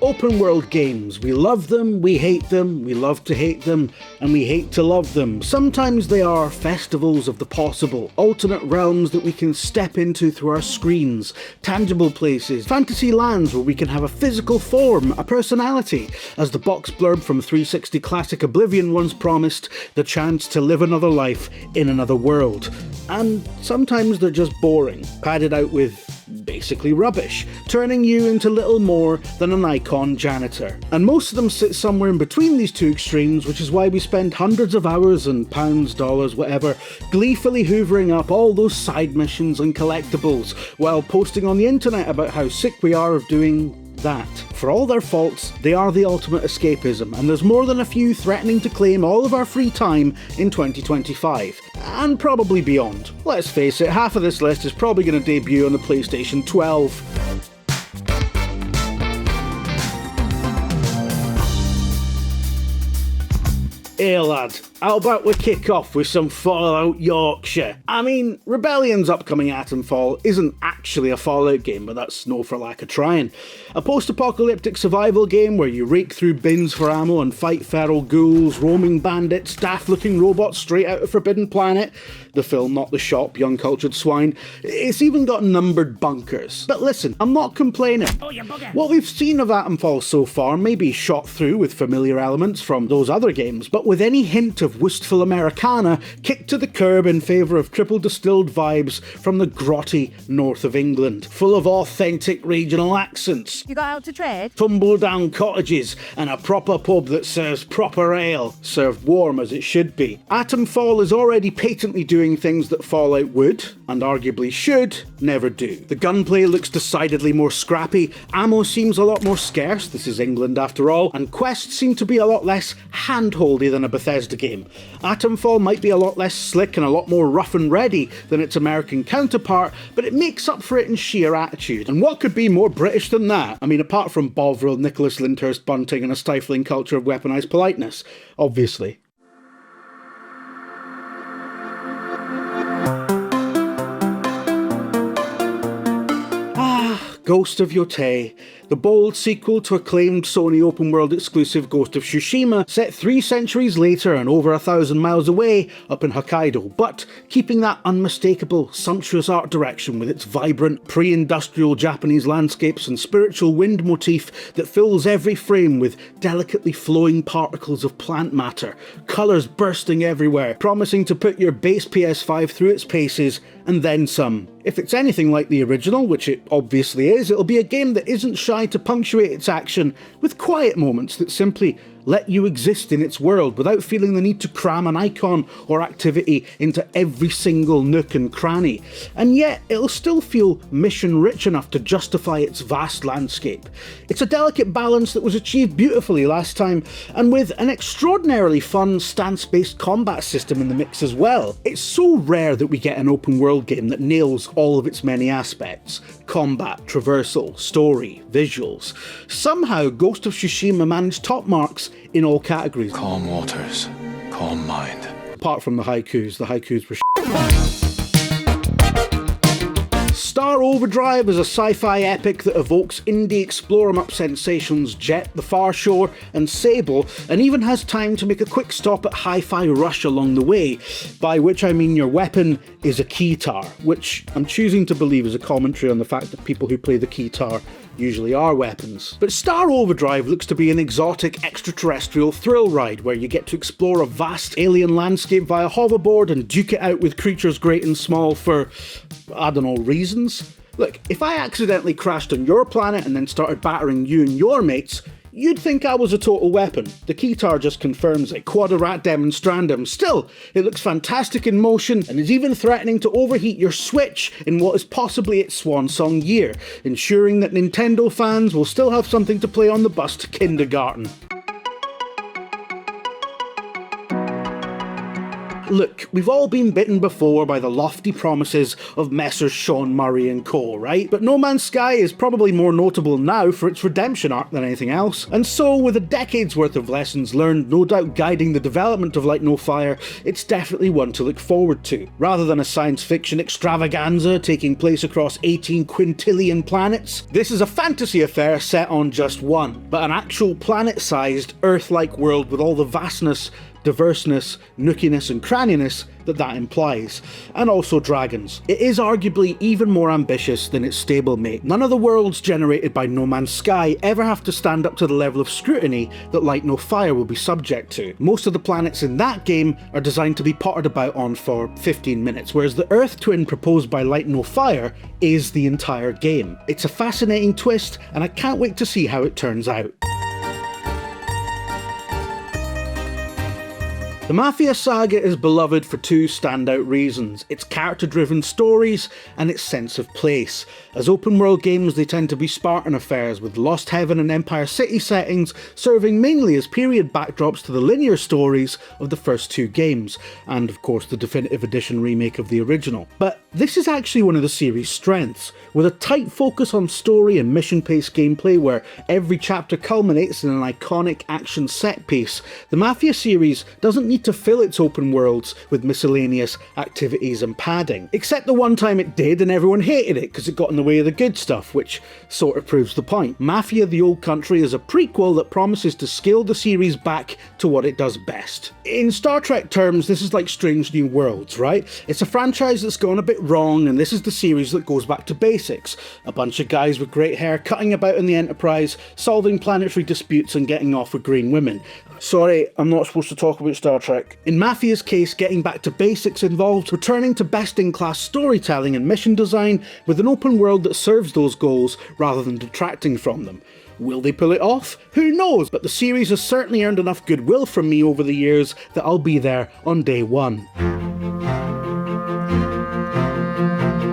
Open world games. We love them, we hate them, we love to hate them, and we hate to love them. Sometimes they are festivals of the possible, alternate realms that we can step into through our screens, tangible places, fantasy lands where we can have a physical form, a personality, as the box blurb from 360 Classic Oblivion once promised, the chance to live another life in another world. And sometimes they're just boring, padded out with basically rubbish, turning you into little more than an icon janitor. And most of them sit somewhere in between these two extremes, which is why we spend hundreds of hours and pounds, dollars, whatever, gleefully hoovering up all those side missions and collectibles, while posting on the internet about how sick we are of doing that. For all their faults, they are the ultimate escapism, and there's more than a few threatening to claim all of our free time in 2025, and probably beyond. Let's face it, half of this list is probably going to debut on the PlayStation 12. Hey lad, how about we kick off with some Fallout Yorkshire? I mean, Rebellion's upcoming Atomfall isn't actually a Fallout game, but that's no for lack of trying. A post-apocalyptic survival game where you rake through bins for ammo and fight feral ghouls, roaming bandits, daft-looking robots straight out of Forbidden Planet. The film, not the shop, young cultured swine. It's even got numbered bunkers. But listen, I'm not complaining. Oh, you bugger. What we've seen of Atomfall so far may be shot through with familiar elements from those other games, but with any hint of wistful Americana kicked to the curb in favour of triple distilled vibes from the grotty north of England, full of authentic regional accents. You got out to trade? Tumble-down cottages and a proper pub that serves proper ale, served warm as it should be. Atomfall is already patently doing things that Fallout would, and arguably should, never do. The gunplay looks decidedly more scrappy, ammo seems a lot more scarce, this is England after all, and quests seem to be a lot less hand-holdy than a Bethesda game. Atomfall might be a lot less slick and a lot more rough and ready than its American counterpart, but it makes up for it in sheer attitude. And what could be more British than that? I mean, apart from Bovril, Nicholas Lyndhurst bunting and a stifling culture of weaponised politeness, obviously. Ghost of Yotei, the bold sequel to acclaimed Sony open-world exclusive Ghost of Tsushima, set 3 centuries later and over 1,000 miles away up in Hokkaido, but keeping that unmistakable, sumptuous art direction with its vibrant, pre-industrial Japanese landscapes and spiritual wind motif that fills every frame with delicately flowing particles of plant matter, colours bursting everywhere, promising to put your base PS5 through its paces, and then some. If it's anything like the original, which it obviously is, it'll be a game that isn't shy to punctuate its action with quiet moments that simply let you exist in its world without feeling the need to cram an icon or activity into every single nook and cranny. And yet, it'll still feel mission-rich enough to justify its vast landscape. It's a delicate balance that was achieved beautifully last time, and with an extraordinarily fun stance-based combat system in the mix as well. It's so rare that we get an open-world game that nails all of its many aspects. Combat, traversal, story, visuals. Somehow, Ghost of Tsushima managed top marks in all categories. Calm waters, calm mind. Apart from the haikus were Star Overdrive is a sci-fi epic that evokes indie explore-em-up sensations Jet, The Far Shore and Sable, and even has time to make a quick stop at Hi-Fi Rush along the way, by which I mean your weapon is a keytar, which I'm choosing to believe is a commentary on the fact that people who play the keytar usually are weapons. But Star Overdrive looks to be an exotic extraterrestrial thrill ride where you get to explore a vast alien landscape via hoverboard and duke it out with creatures great and small for, I don't know, reasons? Look, if I accidentally crashed on your planet and then started battering you and your mates, you'd think I was a total weapon. The keytar just confirms it. Quaderat demonstrandum. Still, it looks fantastic in motion and is even threatening to overheat your Switch in what is possibly its swan song year, ensuring that Nintendo fans will still have something to play on the bus to kindergarten. Look, we've all been bitten before by the lofty promises of Messrs Sean Murray and co, right? But No Man's Sky is probably more notable now for its redemption arc than anything else. And so, with a decade's worth of lessons learned no doubt guiding the development of Light No Fire, it's definitely one to look forward to. Rather than a science fiction extravaganza taking place across 18 quintillion planets, this is a fantasy affair set on just one, but an actual planet-sized, Earth-like world with all the vastness, diverseness, nookiness and cranniness that implies, and also dragons. It is arguably even more ambitious than its stablemate. None of the worlds generated by No Man's Sky ever have to stand up to the level of scrutiny that Light No Fire will be subject to. Most of the planets in that game are designed to be pottered about on for 15 minutes, whereas the Earth twin proposed by Light No Fire is the entire game. It's a fascinating twist, and I can't wait to see how it turns out. The Mafia saga is beloved for two standout reasons: its character-driven stories and its sense of place. As open-world games, they tend to be Spartan affairs, with Lost Heaven and Empire City settings serving mainly as period backdrops to the linear stories of the first two games, and of course the definitive edition remake of the original. But this is actually one of the series' strengths, with a tight focus on story and mission-paced gameplay where every chapter culminates in an iconic action set piece. The Mafia series doesn't need to fill its open worlds with miscellaneous activities and padding. Except the one time it did and everyone hated it because it got in the way of the good stuff, which sort of proves the point. Mafia: The Old Country is a prequel that promises to scale the series back to what it does best. In Star Trek terms, this is like Strange New Worlds, right? It's a franchise that's gone a bit wrong, and this is the series that goes back to basics. A bunch of guys with great hair cutting about in the Enterprise, solving planetary disputes and getting off with green women. Sorry, I'm not supposed to talk about Star Trek. In Mafia's case, getting back to basics involved returning to best-in-class storytelling and mission design with an open world that serves those goals rather than detracting from them. Will they pull it off? Who knows, but the series has certainly earned enough goodwill from me over the years that I'll be there on day one.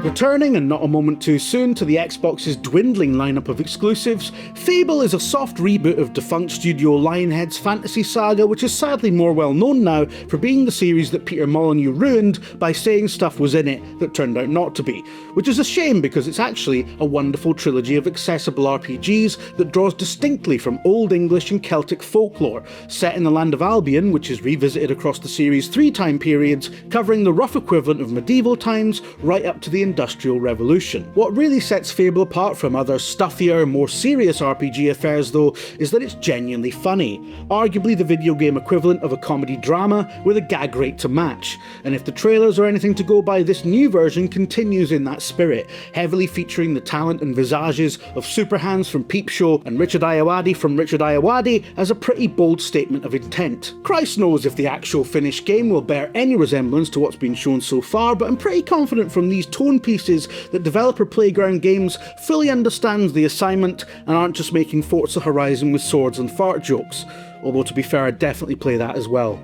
Returning, and not a moment too soon, to the Xbox's dwindling lineup of exclusives, Fable is a soft reboot of defunct studio Lionhead's fantasy saga, which is sadly more well known now for being the series that Peter Molyneux ruined by saying stuff was in it that turned out not to be. Which is a shame, because it's actually a wonderful trilogy of accessible RPGs that draws distinctly from Old English and Celtic folklore, set in the land of Albion, which is revisited across the series' 3 time periods, covering the rough equivalent of medieval times right up to the Industrial Revolution. What really sets Fable apart from other stuffier, more serious RPG affairs though, is that it's genuinely funny. Arguably the video game equivalent of a comedy drama with a gag rate to match. And if the trailers are anything to go by, this new version continues in that spirit, heavily featuring the talent and visages of Superhands from Peep Show and Richard Ayoade from Richard Ayoade as a pretty bold statement of intent. Christ knows if the actual finished game will bear any resemblance to what's been shown so far, but I'm pretty confident from these tone pieces that developer Playground Games fully understands the assignment and aren't just making Forza Horizon with swords and fart jokes. Although to be fair, I'd definitely play that as well.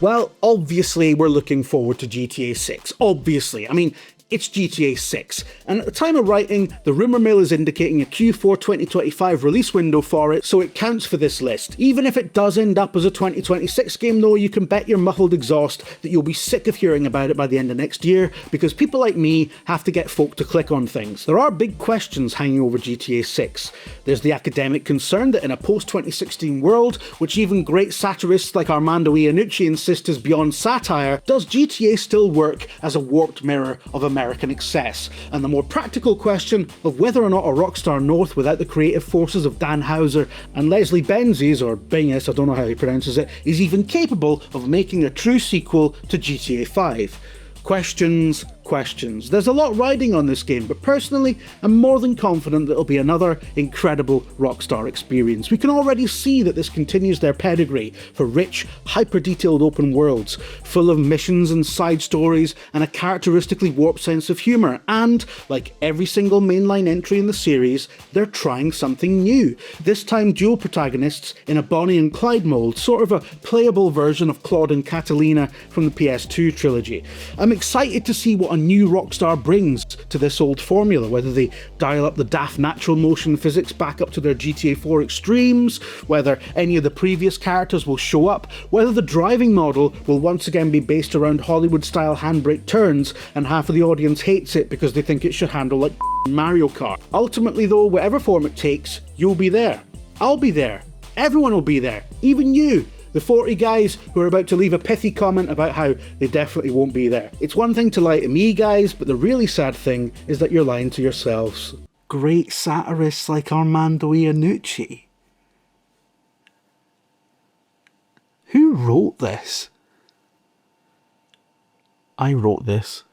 Well, obviously we're looking forward to GTA 6. Obviously. I mean, it's GTA 6, and at the time of writing, the rumour mill is indicating a Q4 2025 release window for it, so it counts for this list. Even if it does end up as a 2026 game though, you can bet your muffled exhaust that you'll be sick of hearing about it by the end of next year, because people like me have to get folk to click on things. There are big questions hanging over GTA 6. There's the academic concern that in a post-2016 world, which even great satirists like Armando Iannucci insist is beyond satire, does GTA still work as a warped mirror of American excess? And the more practical question of whether or not a Rockstar North without the creative forces of Dan Houser and Leslie Benzies, or Bingus, I don't know how he pronounces it, is even capable of making a true sequel to GTA 5. Questions. There's a lot riding on this game, but personally, I'm more than confident that it'll be another incredible Rockstar experience. We can already see that this continues their pedigree for rich, hyper-detailed open worlds, full of missions and side stories, and a characteristically warped sense of humour. And, like every single mainline entry in the series, they're trying something new. This time dual protagonists in a Bonnie and Clyde mold, sort of a playable version of Claude and Catalina from the PS2 trilogy. I'm excited to see what a a new Rockstar brings to this old formula, whether they dial up the daft natural motion physics back up to their GTA 4 extremes, whether any of the previous characters will show up, whether the driving model will once again be based around Hollywood-style handbrake turns and half of the audience hates it because they think it should handle like Mario Kart. Ultimately though, whatever form it takes, you'll be there. I'll be there. Everyone will be there. Even you. The 40 guys who are about to leave a pithy comment about how they definitely won't be there. It's one thing to lie to me, guys, but the really sad thing is that you're lying to yourselves. Great satirists like Armando Iannucci. Who wrote this? I wrote this.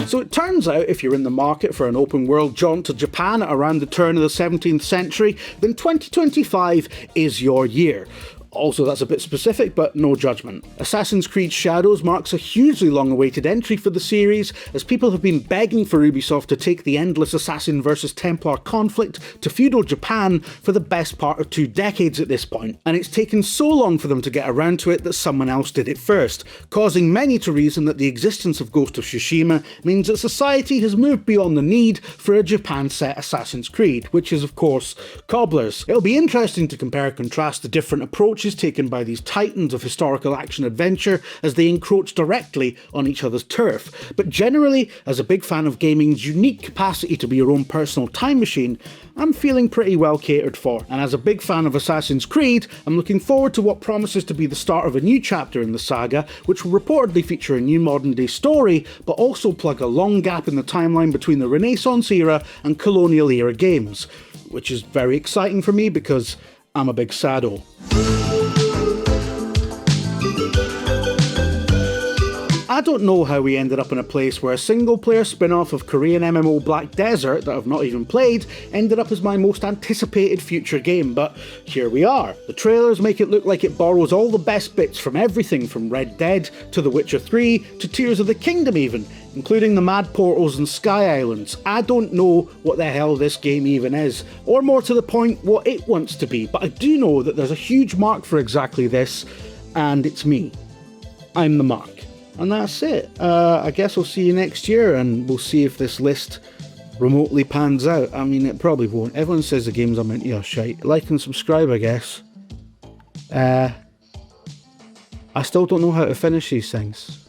So it turns out if you're in the market for an open world jaunt to Japan at around the turn of the 17th century, then 2025 is your year. Also, that's a bit specific, but no judgment. Assassin's Creed Shadows marks a hugely long-awaited entry for the series, as people have been begging for Ubisoft to take the endless Assassin versus Templar conflict to feudal Japan for the best part of 2 decades at this point, and it's taken so long for them to get around to it that someone else did it first, causing many to reason that the existence of Ghost of Tsushima means that society has moved beyond the need for a Japan-set Assassin's Creed, which is of course Cobblers. It'll be interesting to compare and contrast the different approaches taken by these titans of historical action adventure as they encroach directly on each other's turf. But generally, as a big fan of gaming's unique capacity to be your own personal time machine, I'm feeling pretty well catered for. And as a big fan of Assassin's Creed, I'm looking forward to what promises to be the start of a new chapter in the saga, which will reportedly feature a new modern day story, but also plug a long gap in the timeline between the Renaissance era and colonial era games, which is very exciting for me because I'm a big sado. I don't know how we ended up in a place where a single-player spin-off of Korean MMO Black Desert that I've not even played ended up as my most anticipated future game, but here we are. The trailers make it look like it borrows all the best bits from everything from Red Dead to The Witcher 3 to Tears of the Kingdom even, including the mad portals and Sky Islands. I don't know what the hell this game even is, or more to the point, what it wants to be, but I do know that there's a huge mark for exactly this, and it's me. I'm the mark. And that's it. I guess we'll see you next year, and we'll see if this list remotely pans out. I mean, it probably won't. Everyone says the games I'm into are shite. Like and subscribe, I guess. I still don't know how to finish these things.